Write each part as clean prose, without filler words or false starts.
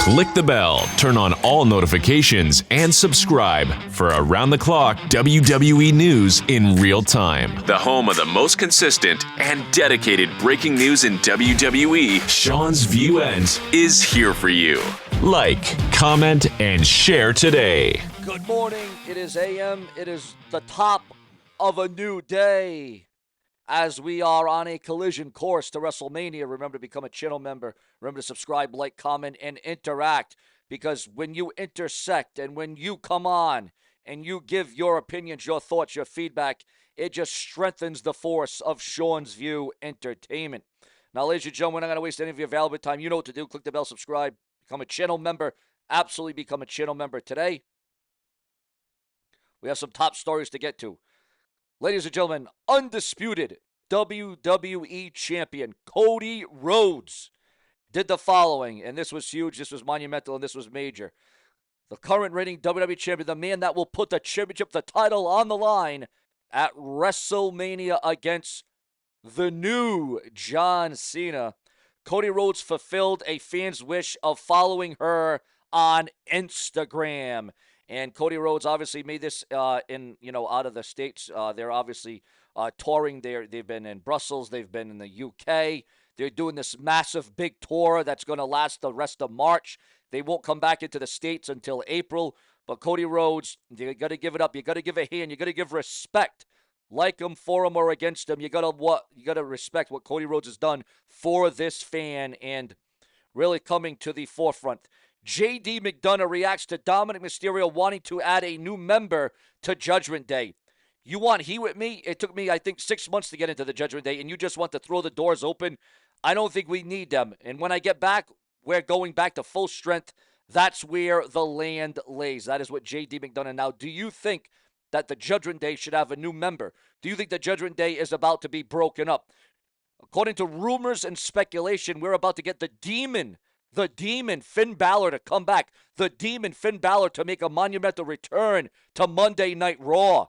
Click the bell, turn on all notifications, and subscribe for around-the-clock WWE news in real time. The home of the most consistent and dedicated breaking news in WWE, Seanzviewent, is here for you. Like, comment, and share today. Good morning. It is AM. It is the top of a new day. As we are on a collision course to Wrestlemania, remember to become a channel member. Remember to subscribe, like, comment, and interact. Because when you intersect and when you come on and you give your opinions, your thoughts, your feedback, it just strengthens the force of Sean's View Entertainment. Now, ladies and gentlemen, we're not going to waste any of your valuable time. You know what to do. Click the bell, subscribe, become a channel member. Absolutely become a channel member today. We have some top stories to get to. Ladies and gentlemen, undisputed WWE champion Cody Rhodes did the following, and this was huge, this was monumental, and this was major. The current reigning WWE champion, the man that will put the championship, the title on the line at WrestleMania against the new John Cena. Cody Rhodes fulfilled a fan's wish of following her on Instagram. And Cody Rhodes obviously made this out of the States. They're obviously touring. They've been in Brussels. They've been in the UK. They're doing this massive big tour that's going to last the rest of March. They won't come back into the States until April. But Cody Rhodes, you got to give it up. You got to give a hand. You got to give respect. Like him, for him, or against him. You got to respect what Cody Rhodes has done for this fan and really coming to the forefront. J.D. McDonough reacts to Dominic Mysterio wanting to add a new member to Judgment Day. You want heat with me? It took me, I think, 6 months to get into the Judgment Day, and you just want to throw the doors open? I don't think we need them. And when I get back, we're going back to full strength. That's where the land lays. That is what J.D. McDonough. Now, do you think that the Judgment Day should have a new member? Do you think the Judgment Day is about to be broken up? According to rumors and speculation, we're about to get the Demon, Finn Balor, to come back. The Demon, Finn Balor, to make a monumental return to Monday Night Raw.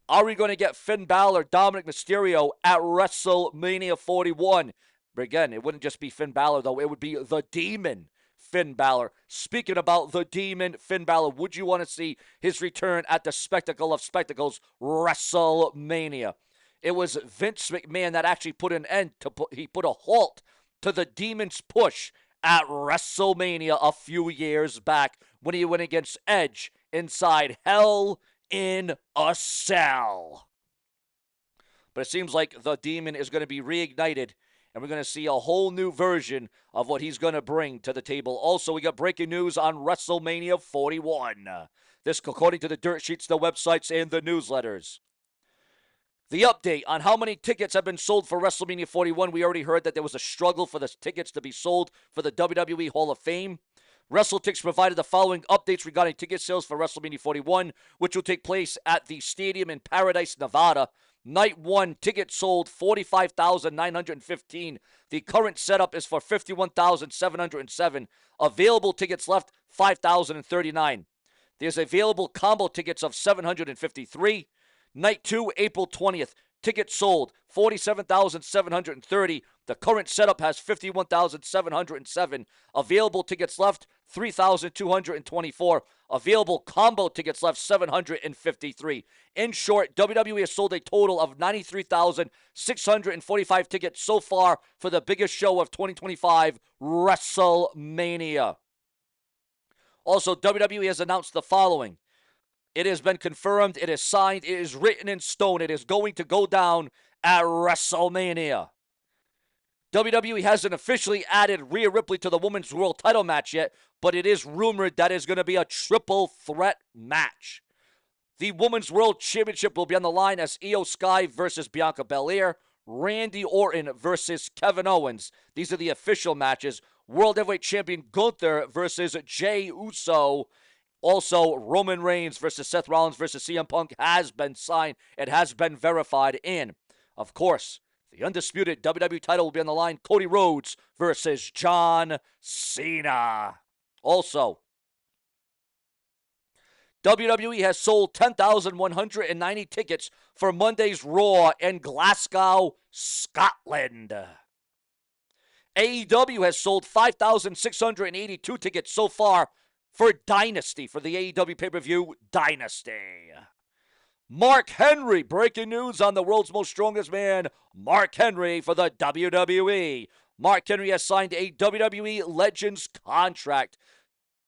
Are we going to get Finn Balor, Dominic Mysterio at WrestleMania 41? But again, it wouldn't just be Finn Balor, though. It would be the Demon, Finn Balor. Speaking about the Demon, Finn Balor, would you want to see his return at the spectacle of spectacles, WrestleMania? It was Vince McMahon that actually put an end to, he put a halt to the Demon's push at WrestleMania a few years back when he went against Edge inside Hell in a Cell. But it seems like the Demon is going to be reignited, and we're going to see a whole new version of what he's going to bring to the table. Also, we got breaking news on WrestleMania 41. This according to the dirt sheets, the websites, and the newsletters. The update on how many tickets have been sold for WrestleMania 41. We already heard that there was a struggle for the tickets to be sold for the WWE Hall of Fame. WrestleTix provided the following updates regarding ticket sales for WrestleMania 41, which will take place at the stadium in Paradise, Nevada. Night 1, tickets sold 45,915. The current setup is for 51,707. Available tickets left, 5,039. There's available combo tickets of 753. Night 2, April 20th. Tickets sold, 47,730. The current setup has 51,707. Available tickets left, 3,224. Available combo tickets left, 753. In short, WWE has sold a total of 93,645 tickets so far for the biggest show of 2025, WrestleMania. Also, WWE has announced the following. It has been confirmed, it is signed, it is written in stone. It is going to go down at WrestleMania. WWE hasn't officially added Rhea Ripley to the Women's World title match yet, but it is rumored that it's going to be a triple threat match. The Women's World Championship will be on the line as Io Sky versus Bianca Belair, Randy Orton versus Kevin Owens. These are the official matches. World Heavyweight Champion Gunther versus Jey Uso. Also, Roman Reigns versus Seth Rollins versus CM Punk has been signed. It has been verified. And, of course, the undisputed WWE title will be on the line. Cody Rhodes versus John Cena. Also, WWE has sold 10,190 tickets for Monday's Raw in Glasgow, Scotland. AEW has sold 5,682 tickets so far for Dynasty, for the AEW pay-per-view Dynasty. Mark Henry, breaking news on the world's most strongest man, Mark Henry for the WWE. Mark Henry has signed a WWE Legends contract.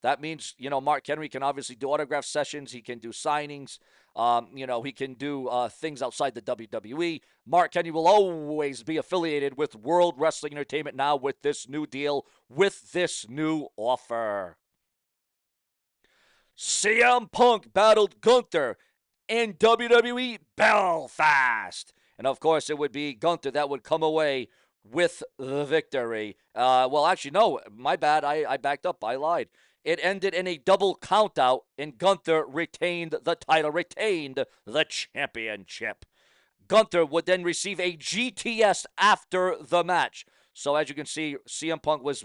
That means, Mark Henry can obviously do autograph sessions. He can do signings. He can do things outside the WWE. Mark Henry will always be affiliated with World Wrestling Entertainment now with this new deal, with this new offer. CM Punk battled Gunther in WWE Belfast. And, of course, it would be Gunther that would come away with the victory. Well, actually, no, my bad. I backed up. I lied. It ended in a double countout, and Gunther retained the title, retained the championship. Gunther would then receive a GTS after the match. So, as you can see, CM Punk was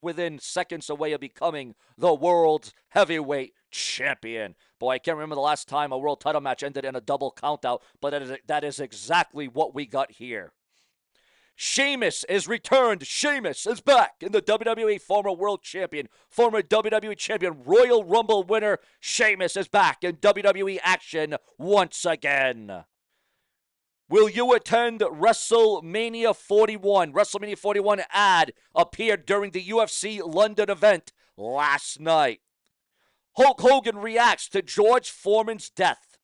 within seconds away of becoming the world heavyweight champion. Boy, I can't remember the last time a world title match ended in a double countout, but that is exactly what we got here. Sheamus is returned. Sheamus is back in the WWE, former world champion, former WWE champion, Royal Rumble winner. Sheamus is back in WWE action once again. Will you attend WrestleMania 41? WrestleMania 41 ad appeared during the UFC London event last night. Hulk Hogan reacts to George Foreman's death.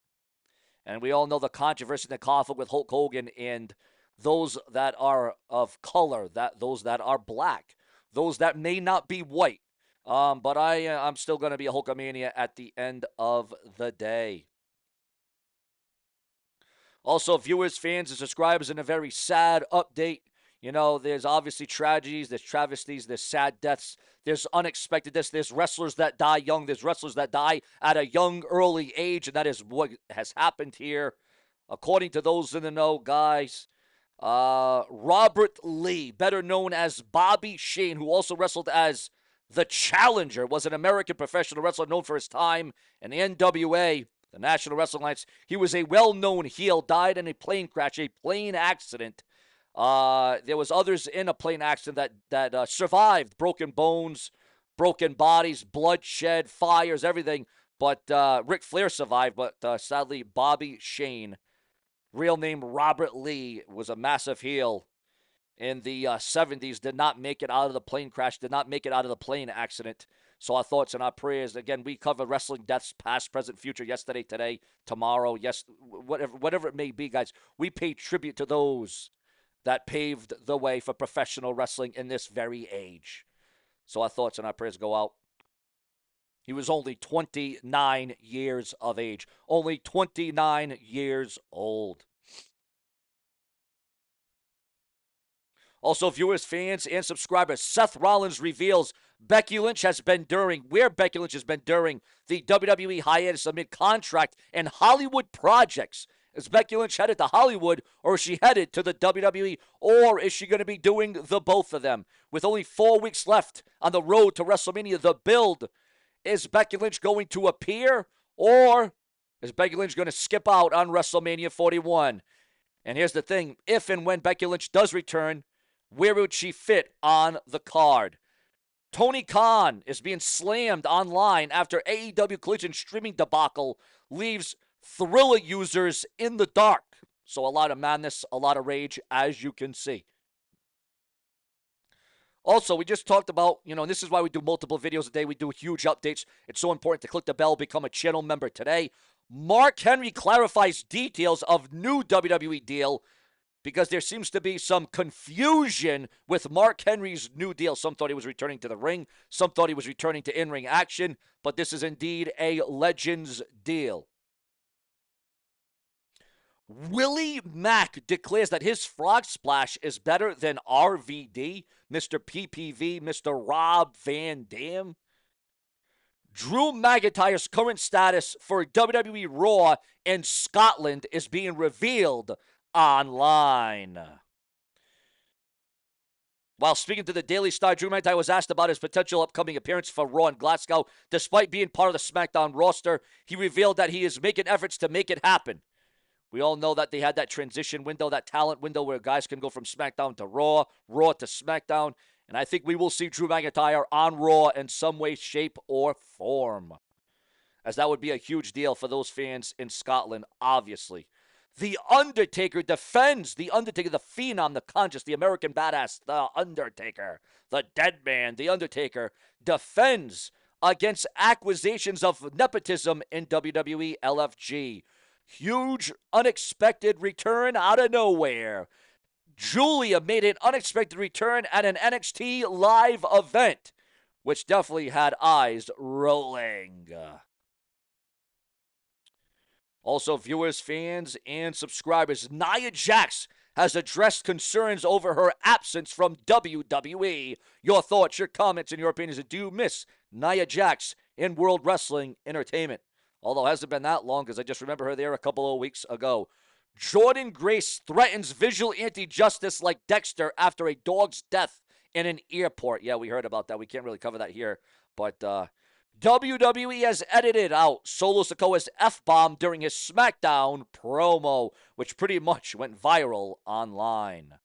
And we all know the controversy and the conflict with Hulk Hogan and those that are of color, those that are black, those that may not be white. But I'm still going to be a Hulkamania at the end of the day. Also, viewers, fans, and subscribers, in a very sad update. There's obviously tragedies, there's travesties, there's sad deaths, there's unexpected deaths, there's wrestlers that die young, there's wrestlers that die at a young, early age, and that is what has happened here. According to those in the know, guys, Robert Lee, better known as Bobby Shane, who also wrestled as the Challenger, was an American professional wrestler known for his time in the NWA, the National Wrestling Alliance. He was a well-known heel, died in a plane crash, a plane accident. There was others in a plane accident that survived broken bones, broken bodies, bloodshed, fires, everything. But Ric Flair survived, but sadly, Bobby Shane, real name Robert Lee, was a massive heel in the 70s, did not make it out of the plane crash, did not make it out of the plane accident. So our thoughts and our prayers. Again, we cover wrestling deaths, past, present, future, yesterday, today, tomorrow, yes, whatever it may be, guys. We pay tribute to those that paved the way for professional wrestling in this very age. So our thoughts and our prayers go out. He was only 29 years of age. Only 29 years old. Also, viewers, fans, and subscribers, Seth Rollins reveals Becky Lynch has been during the WWE hiatus amid contract and Hollywood projects. Is Becky Lynch headed to Hollywood, or is she headed to the WWE, or is she going to be doing the both of them? With only 4 weeks left on the road to WrestleMania, the build, is Becky Lynch going to appear, or is Becky Lynch going to skip out on WrestleMania 41? And here's the thing, if and when Becky Lynch does return, where would she fit on the card? Tony Khan is being slammed online after AEW Collision streaming debacle leaves Thriller users in the dark. So a lot of madness, a lot of rage, as you can see. Also, we just talked about, and this is why we do multiple videos a day. We do huge updates. It's so important to click the bell, become a channel member today. Mark Henry clarifies details of new WWE deal because there seems to be some confusion with Mark Henry's new deal. Some thought he was returning to the ring. Some thought he was returning to in-ring action. But this is indeed a Legends deal. Willie Mack declares that his frog splash is better than RVD, Mr. PPV, Mr. Rob Van Dam. Drew McIntyre's current status for WWE Raw in Scotland is being revealed online. While speaking to the Daily Star, Drew McIntyre was asked about his potential upcoming appearance for Raw in Glasgow. Despite being part of the SmackDown roster, he revealed that he is making efforts to make it happen. We all know that they had that transition window, that talent window where guys can go from SmackDown to Raw, Raw to SmackDown. And I think we will see Drew McIntyre on Raw in some way, shape, or form, as that would be a huge deal for those fans in Scotland, obviously. The Undertaker defends. The Undertaker, the Phenom, the Conscious, the American Badass, the Undertaker, the Dead Man, the Undertaker defends against accusations of nepotism in WWE LFG. Huge, unexpected return out of nowhere. Julia made an unexpected return at an NXT live event, which definitely had eyes rolling. Also, viewers, fans, and subscribers, Nia Jax has addressed concerns over her absence from WWE. Your thoughts, your comments, and your opinions. Do you miss Nia Jax in World Wrestling Entertainment? Although it hasn't been that long, because I just remember her there a couple of weeks ago. Jordan Grace threatens visual anti-justice like Dexter after a dog's death in an airport. Yeah, we heard about that. We can't really cover that here. But WWE has edited out Solo Sikoa's F-bomb during his SmackDown promo, which pretty much went viral online.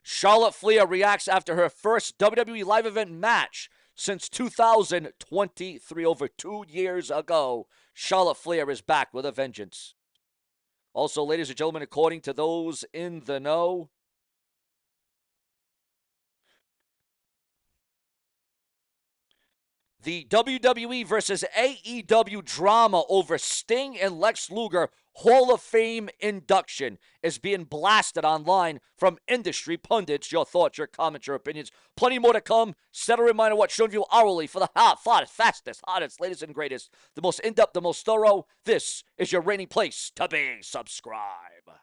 Charlotte Flair reacts after her first WWE live event match since 2023, over 2 years ago. Charlotte Flair is back with a vengeance. Also, ladies and gentlemen, according to those in the know, the WWE versus AEW drama over Sting and Lex Luger Hall of Fame induction is being blasted online from industry pundits. Your thoughts, your comments, your opinions. Plenty more to come. Set a reminder what Seanzview hourly for the fastest, hottest, latest, and greatest. The most in-depth, the most thorough. This is your reigning place to be. Subscribe.